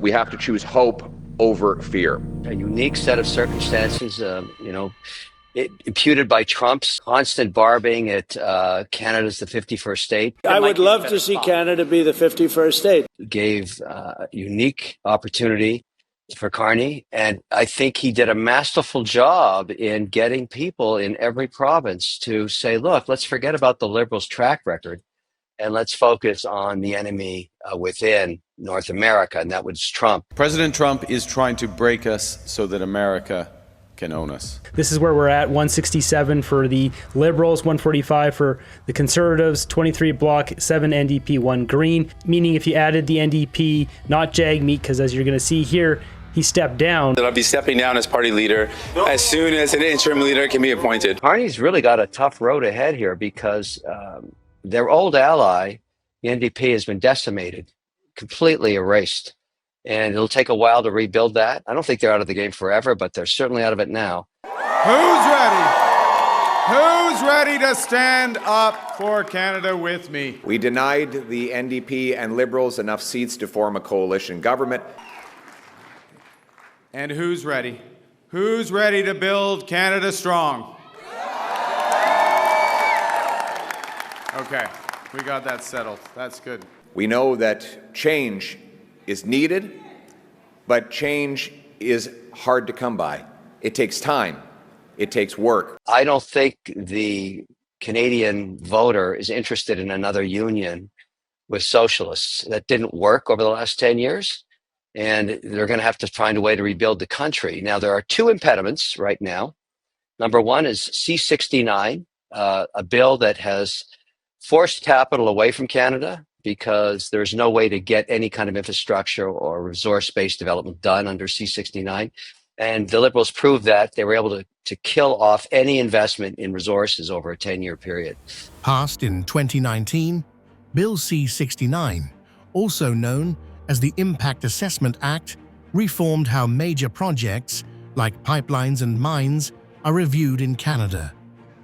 We have to choose hope over fear. A unique set of circumstances, imputed by Trump's constant barbing at Canada's the 51st state. I would love to see Canada be the 51st state. Gave a unique opportunity for Carney, and I think he did a masterful job in getting people in every province to say, look, let's forget about the Liberals' track record and let's focus on the enemy within North America, and that was Trump. President Trump is trying to break us so that America can own us. This is where we're at, 167 for the Liberals, 145 for the Conservatives, 23 Bloc, 7 NDP, 1 Green, meaning if you added the NDP, not Jagmeet, because as you're going to see here, he stepped down. I'll be stepping down as party leader as soon as an interim leader can be appointed. Carney's really got a tough road ahead here because their old ally, the NDP, has been decimated, completely erased. And it'll take a while to rebuild that. I don't think they're out of the game forever, but they're certainly out of it now. Who's ready? Who's ready to stand up for Canada with me? We denied the NDP and Liberals enough seats to form a coalition government. And who's ready? Who's ready to build Canada strong? Okay, we got that settled. That's good. We know that change is needed, but change is hard to come by. It takes time. It takes work. I don't think the Canadian voter is interested in another union with socialists. That didn't work over the last 10 years, and they're going to have to find a way to rebuild the country. Now, there are two impediments right now. Number one is C-69, a bill that has forced capital away from Canada because there's no way to get any kind of infrastructure or resource-based development done under C-69. And the Liberals proved that. They were able to kill off any investment in resources over a 10-year period. Passed in 2019, Bill C-69, also known as the Impact Assessment Act, reformed how major projects, like pipelines and mines, are reviewed in Canada.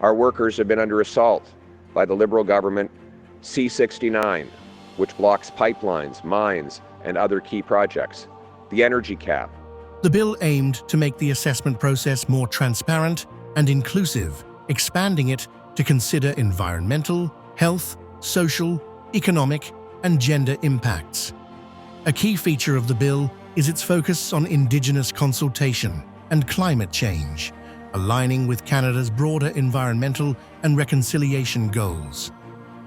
Our workers have been under assault by the Liberal government. C-69, which blocks pipelines, mines, and other key projects. The energy cap. The bill aimed to make the assessment process more transparent and inclusive, expanding it to consider environmental, health, social, economic, and gender impacts. A key feature of the bill is its focus on Indigenous consultation and climate change, aligning with Canada's broader environmental and reconciliation goals.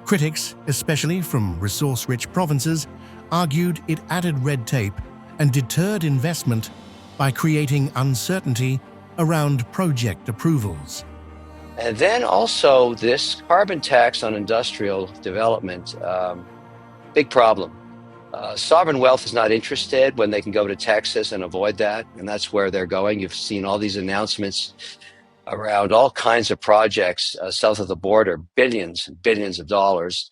Critics, especially from resource-rich provinces, argued it added red tape and deterred investment by creating uncertainty around project approvals. And then also this carbon tax on industrial development, big problem. Sovereign wealth is not interested when they can go to Texas and avoid that, and that's where they're going. You've seen all these announcements around all kinds of projects south of the border, billions and billions of dollars.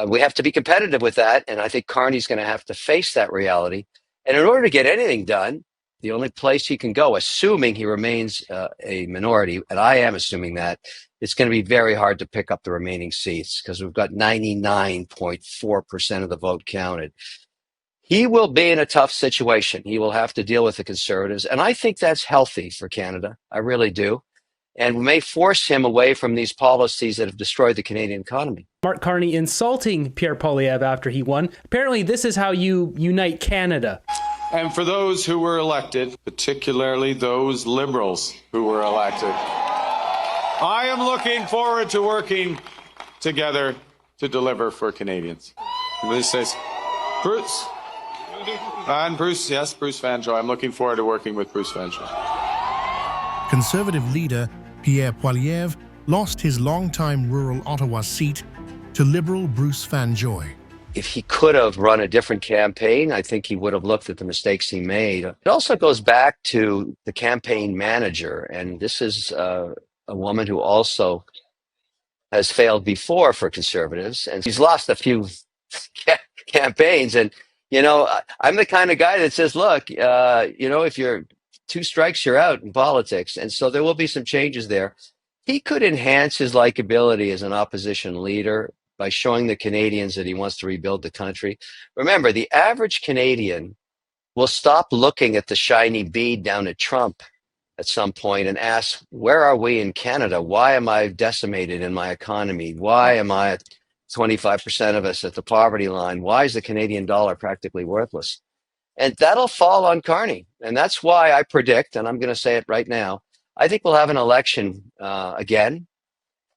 We have to be competitive with that, and I think Carney's going to have to face that reality. And in order to get anything done, the only place he can go, assuming he remains a minority, and I am assuming that, it's going to be very hard to pick up the remaining seats because we've got 99.4% of the vote counted. He will be in a tough situation. He will have to deal with the Conservatives, and I think that's healthy for Canada. I really do. And we may force him away from these policies that have destroyed the Canadian economy. Mark Carney insulting Pierre Poilievre after he won. Apparently, this is how you unite Canada. And for those who were elected, particularly those Liberals who were elected, I am looking forward to working together to deliver for Canadians. This says, Bruce. And Bruce, yes, Bruce Vanjoy. I'm looking forward to working with Bruce Vanjoy. Conservative leader Pierre Poilievre lost his longtime rural Ottawa seat to Liberal Bruce Vanjoy. If he could have run a different campaign, I think he would have looked at the mistakes he made. It also goes back to the campaign manager, and this is a woman who also has failed before for Conservatives, and she's lost a few campaigns. And, you know, I'm the kind of guy that says, look, if you're 2 strikes, you're out in politics. And so there will be some changes there. He could enhance his likability as an opposition leader by showing the Canadians that he wants to rebuild the country. Remember, the average Canadian will stop looking at the shiny bead down at Trump at some point and ask, where are we in Canada? Why am I decimated in my economy? Why am I at 25% of us at the poverty line? Why is the Canadian dollar practically worthless? And that'll fall on Carney. And that's why I predict, and I'm going to say it right now, I think we'll have an election again.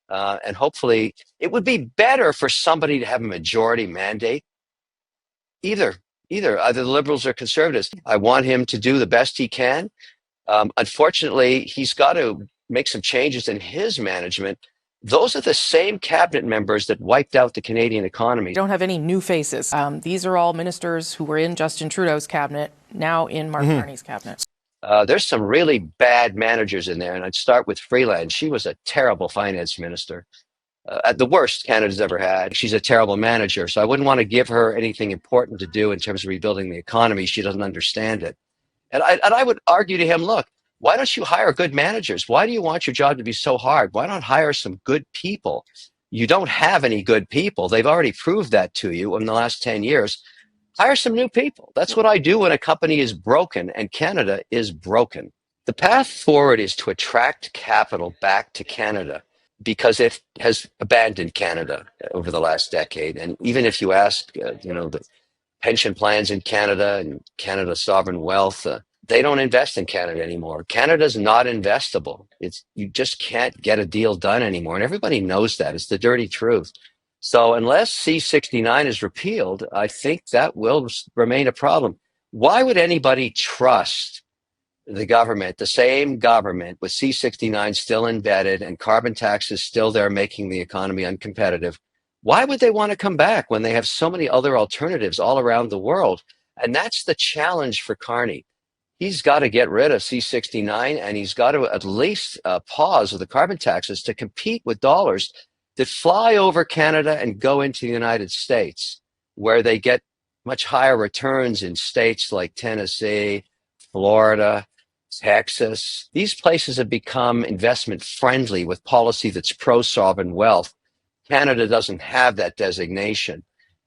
And hopefully it would be better for somebody to have a majority mandate. Either the Liberals or Conservatives. I want him to do the best he can. Unfortunately, he's got to make some changes in his management. Those are the same cabinet members that wiped out the Canadian economy. We don't have any new faces. These are all ministers who were in Justin Trudeau's cabinet, now in Mark Carney's cabinet. There's some really bad managers in there, and I'd start with Freeland. She was a terrible finance minister. At the worst Canada's ever had. She's a terrible manager, so I wouldn't want to give her anything important to do in terms of rebuilding the economy. She doesn't understand it. And I would argue to him, look, why don't you hire good managers? Why do you want your job to be so hard? Why not hire some good people? You don't have any good people. They've already proved that to you in the last 10 years. Hire some new people. That's what I do when a company is broken, and Canada is broken. The path forward is to attract capital back to Canada, because it has abandoned Canada over the last decade. And even if you ask, the pension plans in Canada and Canada's sovereign wealth, they don't invest in Canada anymore. Canada's not investable. You just can't get a deal done anymore. And everybody knows that. It's the dirty truth. So unless C-69 is repealed, I think that will remain a problem. Why would anybody trust the government, the same government with C-69 still embedded and carbon taxes still there making the economy uncompetitive? Why would they want to come back when they have so many other alternatives all around the world? And that's the challenge for Carney. He's got to get rid of C-69, and he's got to at least pause with the carbon taxes to compete with dollars that fly over Canada and go into the United States, where they get much higher returns in states like Tennessee, Florida, Texas. These places have become investment friendly with policy that's pro-sovereign wealth. Canada doesn't have that designation.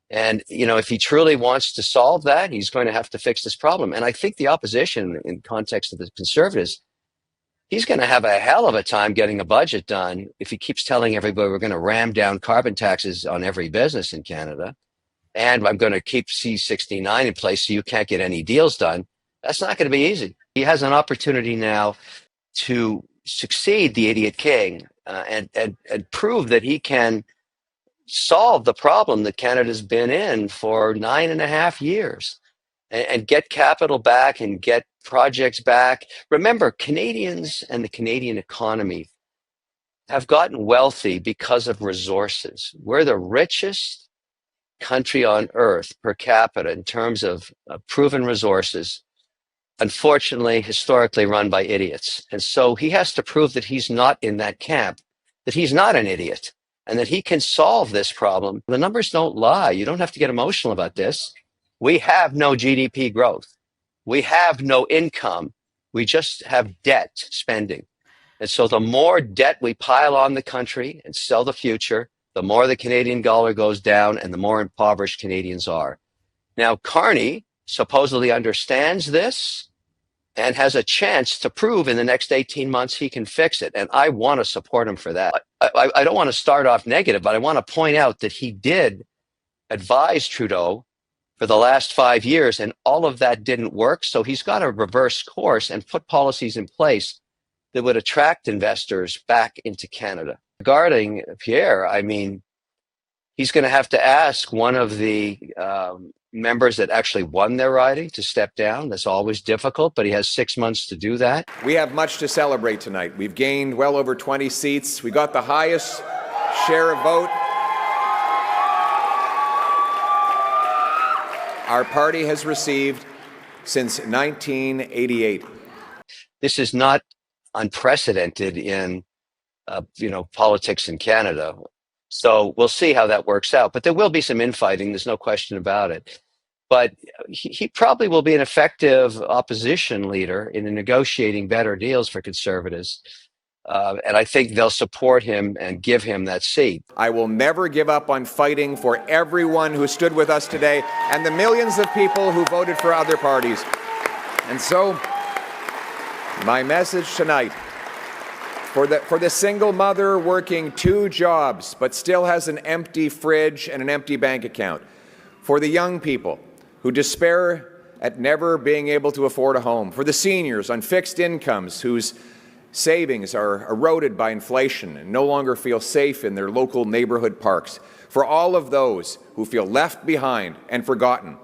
And, if he truly wants to solve that, he's going to have to fix this problem. And I think the opposition, in context of the Conservatives, he's going to have a hell of a time getting a budget done if he keeps telling everybody we're going to ram down carbon taxes on every business in Canada, and I'm going to keep C-69 in place so you can't get any deals done. That's not going to be easy. He has an opportunity now to succeed the idiot king and prove that he can solve the problem that Canada's been in for 9.5 years and get capital back and get projects back. Remember, Canadians and the Canadian economy have gotten wealthy because of resources. We're the richest country on earth per capita in terms of proven resources. Unfortunately, historically run by idiots. And so he has to prove that he's not in that camp, that he's not an idiot, and that he can solve this problem. The numbers don't lie. You don't have to get emotional about this. We have no GDP growth. We have no income. We just have debt spending. And so the more debt we pile on the country and sell the future, the more the Canadian dollar goes down and the more impoverished Canadians are. Now, Carney supposedly understands this and has a chance to prove in the next 18 months he can fix it. And I want to support him for that. I don't want to start off negative, but I want to point out that he did advise Trudeau for the last 5 years, and all of that didn't work. So he's got to reverse course and put policies in place that would attract investors back into Canada. Regarding Pierre, I mean, he's going to have to ask one of the members that actually won their riding to step down. That's always difficult, but he has 6 months to do that. We have much to celebrate tonight. We've gained well over 20 seats. We got the highest share of vote our party has received since 1988. This is not unprecedented in politics in Canada. So we'll see how that works out. But there will be some infighting. There's no question about it. But he probably will be an effective opposition leader in negotiating better deals for Conservatives. And I think they'll support him and give him that seat. I will never give up on fighting for everyone who stood with us today and the millions of people who voted for other parties. And so, my message tonight, for the single mother working 2 jobs but still has an empty fridge and an empty bank account, for the young people who despair at never being able to afford a home, for the seniors on fixed incomes whose savings are eroded by inflation and no longer feel safe in their local neighborhood parks, for all of those who feel left behind and forgotten,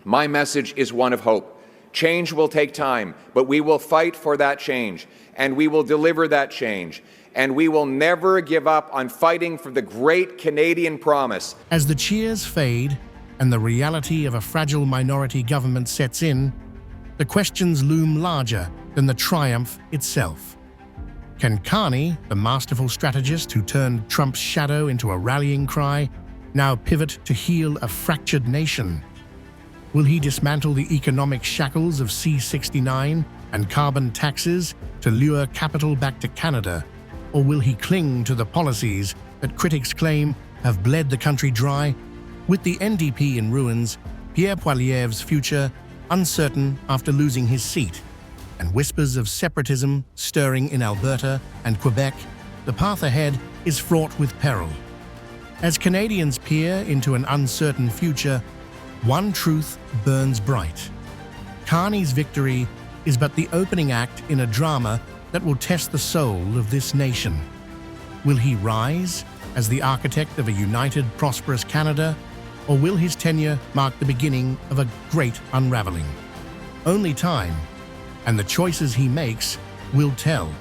my message is one of hope. Change will take time, but we will fight for that change, and we will deliver that change, and we will never give up on fighting for the great Canadian promise. As the cheers fade and the reality of a fragile minority government sets in, the questions loom larger than the triumph itself. Can Carney, the masterful strategist who turned Trump's shadow into a rallying cry, now pivot to heal a fractured nation? Will he dismantle the economic shackles of C-69 and carbon taxes to lure capital back to Canada? Or will he cling to the policies that critics claim have bled the country dry? With the NDP in ruins, Pierre Poilievre's future uncertain after losing his seat, and whispers of separatism stirring in Alberta and Quebec, the path ahead is fraught with peril. As Canadians peer into an uncertain future, one truth burns bright. Carney's victory is but the opening act in a drama that will test the soul of this nation. Will he rise as the architect of a united, prosperous Canada, or will his tenure mark the beginning of a great unraveling? Only time and the choices he makes will tell.